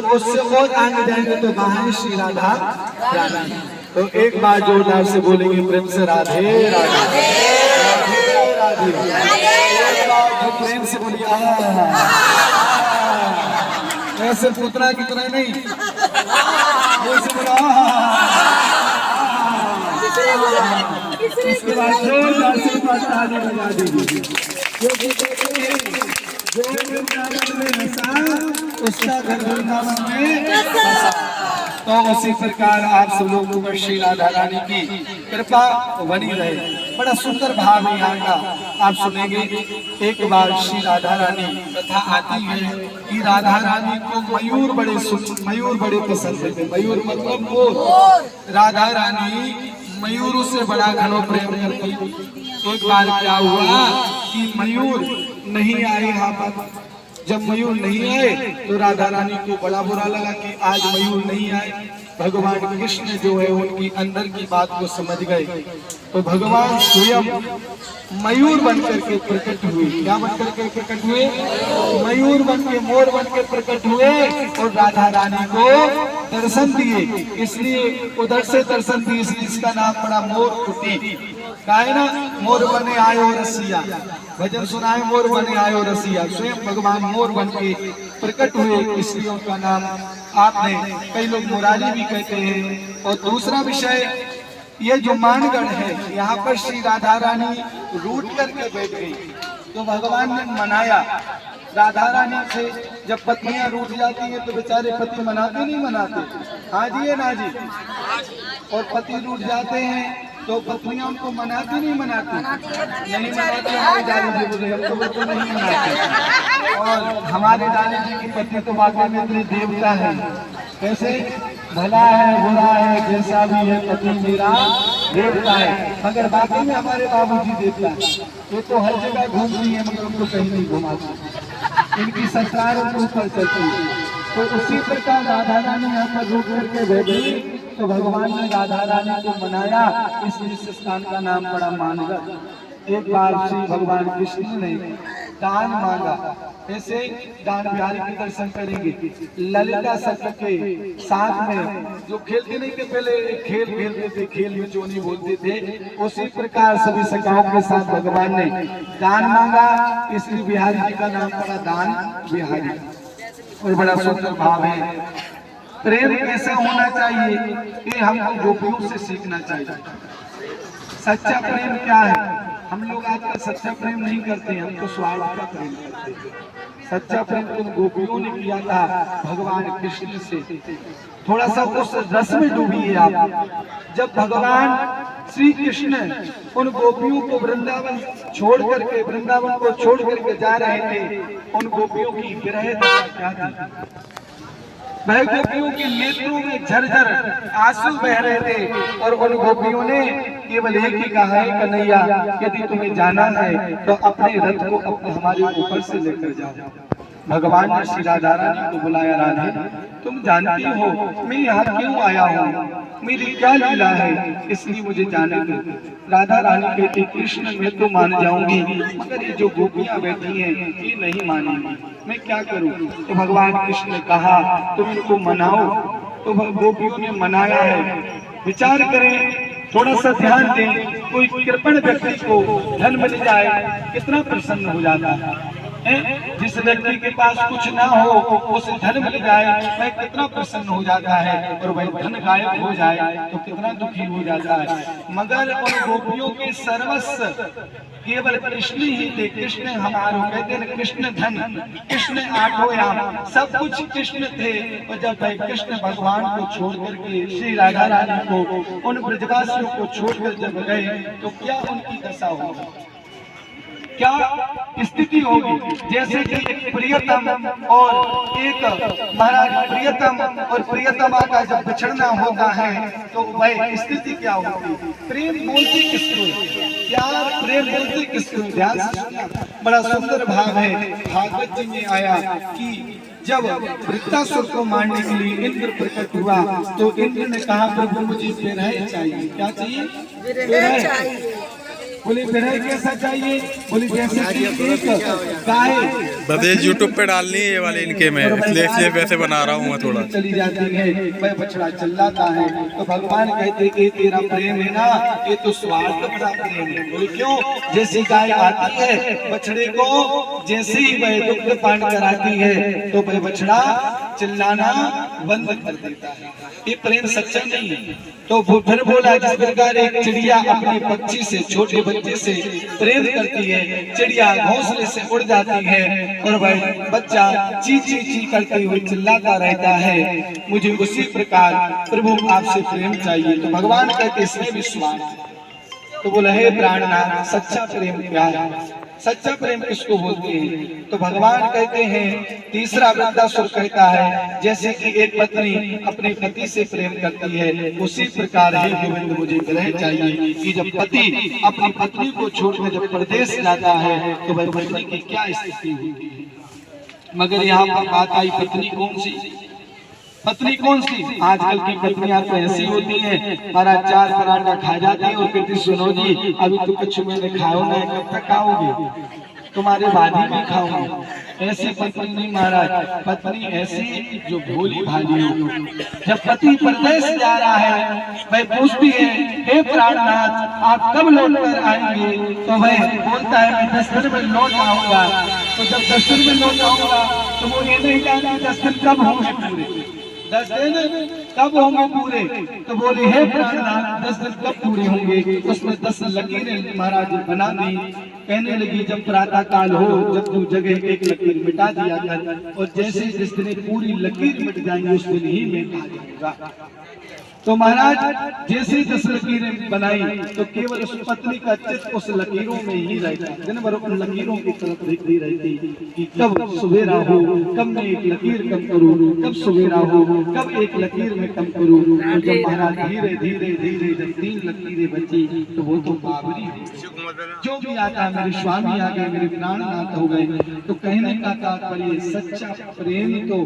और उससे और आगे जाएंगे तो वहां है श्री राधा रानी। तो एक बार जोरदार से बोलेंगे प्रेम से राधे राधे राधे राधे। प्रेम से बोलिए ऐसे पुतना की तरह नहीं, ऐसे बोला। इसके बाद जोरदार से ताली बजा दीजिए। जो वृंदावन में हंसा उसका घर वृंदावन में हंसा। तो उसी प्रकार आप सब लोगों पर श्री राधा रानी की कृपा बनी रहे। बड़ा सुंदर भाव है यहाँ का, आप सुनेंगे। एक बार श्री राधा रानी कथा आती है कि राधा रानी को मयूर बड़े पसंद थे। मयूर मतलब मोर। राधा रानी मयूरों से बड़ा घनो प्रेम करती। एक बार क्या हुआ कि मयूर नहीं आए यहाँ पर। जब मयूर नहीं आए तो राधा रानी को बड़ा बुरा लगा कि आज मयूर नहीं आए। भगवान कृष्ण जो है उनकी अंदर की बात को समझ गए, तो भगवान स्वयं मयूर बनकर के प्रकट हुए। क्या बनकर के प्रकट हुए? मयूर बन के, मोर बन के प्रकट हुए और राधा रानी को दर्शन दिए। इसलिए उधर से दर्शन दिए, इसलिए इसका नाम पड़ा मोर कुटी। है ना, मोर बने आयो रसिया, भजन सुनाए मोर बने आयो रसिया। स्वयं भगवान मोर बन के प्रकट हुए, इसलिए उनका नाम आपने, कई लोग मुरारी भी कहते हैं। और दूसरा विषय, ये जो मानगढ़ है यहाँ पर श्री राधा रानी रूठ करके बैठ गई, तो भगवान ने मनाया। राधा रानी से जब पत्नियां रूठ जाती हैं तो बेचारे पति मनाते नहीं मनाते? हाँ जी है ना जी। और पति रूठ जाते हैं तो पत्नियां उनको मनाती नहीं मनाती? नहीं मनाती। हमारे दादी जी बोले हम तो नहीं मनाते। और हमारे दादी जी की पत्नी तो वाकई में इतनी देवता है। कैसे? भला है बुरा है जैसा भी है पति मेरा देवता है। मगर बाकी में हमारे बाबूजी देवता है। ये तो हर जगह घूमती है मगर उनको कहीं नहीं घुमाती। इनकी सरकार उनके ऊपर चलती है। तो उसी प्रकार राधा रानी यहाँ पर रुक करके बैठी, तो भगवान ने राधा रानी को मनाया। इस स्थान का नाम पड़ा मानगढ़। एक बार श्री भगवान कृष्ण ने दान मांगा। ऐसे दान बिहारी के दर्शन करेंगे। ललिता सत्य के साथ में जो खेलते नहीं थे, पहले खेल खेलते थे, खेल में चोनी बोलते थे, उसी प्रकार सभी सखाओं के साथ भगवान ने दान मांगा। इसलिए बिहारी जी का नाम पड़ा दान बिहारी। और बड़ा सुंदर भाव है। प्रेम कैसा होना चाहिए ये हमको गोपियों से सीखना चाहिए। सच्चा प्रेम क्या है? हम लोग आजकल सच्चा प्रेम नहीं करते हैं, हम तो स्वार्थ का प्रेम करते हैं। सच्चा प्रेम तो गोपियों ने किया था भगवान कृष्ण से। थोड़ा सा उस रस में डूबिए आप। जब भगवान श्री कृष्ण उन गोपियों को वृंदावन छोड़ करके, वृंदावन को छोड़ करके जा रहे थे, उन गोपियों की विरह दशा क्या थी? वह गोपियों के नेत्रों में झरझर आंसू बह रहे थे और उन गोपियों ने केवल एक ही कहा है, कन्हैया यदि तुम्हें जाना है तो अपने रथ को हमारे ऊपर से लेकर जाओ। भगवान ने श्री राधा रानी को बुलाया। राधे, तुम जानती हो मैं यहाँ क्यों आया हूँ, मेरी क्या लीला है, इसलिए मुझे जाने दो। राधा रानी कहती, कृष्ण मैं तो मान जाऊंगी मगर ये जो गोपियां बैठी हैं ये नहीं मानेंगी, मैं क्या करूं? तो भगवान कृष्ण ने कहा तुम इनको मनाओ। तो गोपियों ने मनाया है। विचार करें, थोड़ा सा ध्यान दें, कोई कृपण व्यक्ति को धन मिल जाए कितना प्रसन्न हो जाता है। जिस व्यक्ति के पास कुछ ना हो उसे धन मिल जाए वह कितना प्रसन्न हो जाता है, और वह धन गायब हो जाए तो कितना दुखी हो जाता है। मगर उन गोपियों के सर्वस्व केवल कृष्ण ही थे। कृष्ण हमारो कहते हैं, कृष्ण धन, कृष्ण आठों याम, सब कुछ कृष्ण थे। और जब भाई कृष्ण भगवान को छोड़ करके, श्री राधा रानी को, उन ब्रजवासियों को छोड़कर जब गए तो क्या उनकी दशा होगी, क्या स्थिति होगी? जैसे कि एक प्रियतम और एक महाराज, प्रियतम और प्रियतमा का जब बिछड़ना होता है तो वह स्थिति क्या होगी? प्रेम बोलती किसको? प्यार प्रेम बोलती किसको? ध्यान से, बड़ा सुंदर भाव है। भागवत जी में आया कि जब वृत्तासुर को मारने के लिए इंद्र प्रकट हुआ तो इंद्र ने कहा प्रभु मुझे विरह चाहिए। क्या चाहिए? विरह चाहिए। बोले विरह कैसा चाहिए? बोले जैसे कि एक गाय बस यूट्यूब पे डालनी है ये वाले इनके में, इसलिए वैसे बना रहा हूँ मैं थोड़ा। चली जाती है, वह बछड़ा चिल्लाता है, तो भगवान कहते कि तेरा प्रेम है ना, ये तो स्वार्थ भरा प्रेम है। बोले क्यों? जैसी गाय आती है बछड़े को, जैसे ही वह दुग्ध पान कराती है तो वह बछड़ा चिल्लाना बंद कर देता है। ये प्रेम सच्चा नहीं है। तो फिर बोला जिस प्रकार एक चिड़िया अपने पक्षी से, छोटे बच्चे से प्रेम करती है, चिड़िया घोंसले से उड़ जाती है और वह बच्चा ची ची ची करते हुए चिल्लाता रहता है, मुझे उसी प्रकार प्रभु आपसे प्रेम चाहिए। तो भगवान कहते इसमें विश्वास। तो बोला हे प्राणनाथ, सच्चा प्रेम क्या है? सच्चा प्रेम किसको बोलते हैं? तो भगवान कहते हैं, तीसरा वृद्धासुर कहता है जैसे कि एक पत्नी अपने पति से प्रेम करती है, उसी प्रकार हे गोविंद मुझे विरह चाहिए कि जब पति अपनी पत्नी को छोड़कर जब प्रदेश जाता है तो वह पत्नी की क्या स्थिति होती है। मगर यहाँ पर बात आई पत्नी कौन सी? पत्नी कौन सी? आजकल की पत्नियां तो ऐसी होती हैं, हमारा चार पराठा खा जाती है और कहती सुनो जी अभी तो कुछ मैंने खाओ ना, कब तक खाओगे? तुम्हारे बाद ही नहीं खाओगे। ऐसी पत्नी नहीं महाराज, पत्नी ऐसी जो भोली भाली हो। जब पति परदेश जा रहा है वह पूछती है हे प्राणनाथ आप कब लौट कर आएंगे? तो वह बोलता है मैं 10 दिन में लौट आऊंगा। तो जब 10 दिन में लौट आऊंगा तो वो ये नहीं जानती 10 दिन कब होंगे पूरे, 10 दिन कब होंगे पूरे? तो बोले हे प्राणनाथ 10 दिन कब पूरे होंगे? उसमें 10 लकीरें महाराज बना दी। कहने लगी जब प्रातः काल हो, जब तू जगह एक लकीर मिटा दिया कर, और जैसे जिस दिन पूरी लकीर मिट जाएंगी उस दिन ही मैं आ जाऊंगा। तो महाराज जैसे 10 लकीरें बनाई तो केवल उस पत्नी का चित्त उस लकीरों में ही रहता, दिन भर उन लकीरों की तरफ देखती रहती कि कब सवेरा हो, कब मैं एक लकीर कम करूं, कब सवेरा हो, कब एक लकीर में कम करूं। तो जब महाराज धीरे धीरे धीरे जब 3 लकीरें बची तो वो तो बाबरी जो भी आता है मेरे स्वामी आ गए, मेरे प्राणनाथ हो गए। तो कहने का तात्पर्य सच्चा प्रेम तो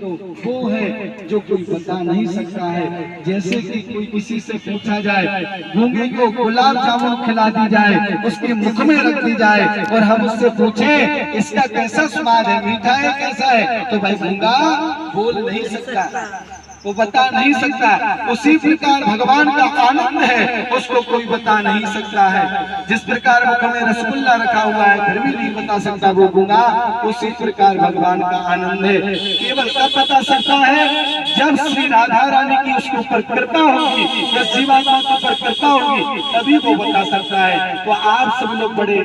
वो है जो कोई बता नहीं सकता है। जैसे कि कोई किसी से पूछा जाए, गूंगे को गुलाब जामुन खिला दी जाए, उसके मुख में रख दी जाए और हम उससे पूछे इसका कैसा स्वाद है, मीठा है कैसा है, तो भाई गूंगा बोल नहीं सकता, वो बता नहीं सकता। उसी प्रकार भगवान का आनंद है उसको कोई बता नहीं सकता है। जिस प्रकार मुख में रसगुल्ला रखा हुआ है फिर भी नहीं बता सकता वो गूंगा, उसी प्रकार भगवान का आनंद है। केवल कब बता सकता है? जब श्री राधा रानी की उसके ऊपर कृपा होगी, जब जीवात्मा के ऊपर कृपा होगी तभी वो बता सकता है। तो आप सब लोग बड़े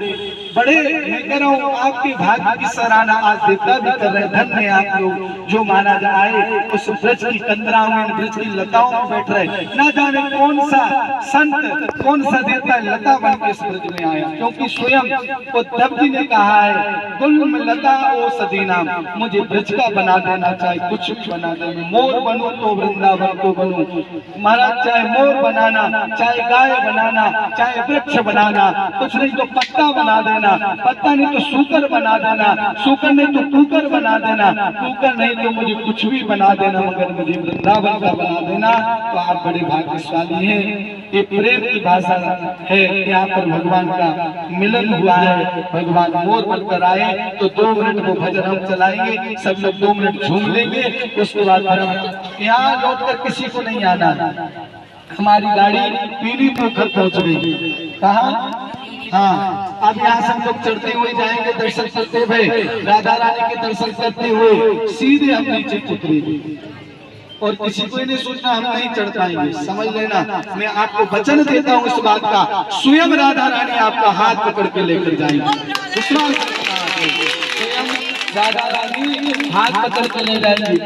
बड़े मैं कह रहा हूँ आपके भाग्य की सराहना आज देवता भी कर रहे। धन्य आप लोग जो महाराज आए उस ब्रज की कंदराओं में, ब्रज की लताओं में बैठ रहे। ना जाने कौन सा संत, कौन सा देवता लता बन के इस ब्रज में आया, क्योंकि स्वयं उद्धव जी ने कहा है गुलम लता ओ सदीना, मुझे ब्रज का बना देना, चाहे कुछ भी बना देना, मोर बनूं तो वृंदावन को बनूं। महाराज चाहे मोर बनाना, चाहे गाय बनाना, चाहे वृक्ष बनाना, कुछ नहीं तो पत्ता बना देना, पत्ता नहीं तो सूकर बना देना, सूकर नहीं तो टूकर बना देना, टूकर नहीं तो मुझे कुछ भी बना देना, मगर मुझे वृंदावन का बना देना। तो आप बड़े भाग्यशाली हैं। ये प्रेम की भाषा है। यहाँ पर भगवान का मिलन हुआ है, भगवान मोर बनकर आए। तो 2 मिनट वो भजन हम चलाएंगे, सब लोग 2 मिनट झूम लेंगे, उसके बाद यहाँ लौट कर किसी को नहीं आना। हमारी गाड़ी पीली पोखर पहुंच गई। कहाँ? हाँ, अब यहाँ से हम लोग चढ़ते हुए जाएंगे, दर्शन करते हुए, राधा रानी के दर्शन करते हुए सीधे हम नीचे उतरेंगे। और किसी को नहीं सोचना हम नहीं चढ़ पाएंगे, समझ लेना। मैं आपको वचन देता हूँ इस बात का, स्वयं राधा रानी आपका हाथ पकड़ के लेकर जाएंगे। स्वयं राधा रानी हाथ पकड़ के ले जाएंगे।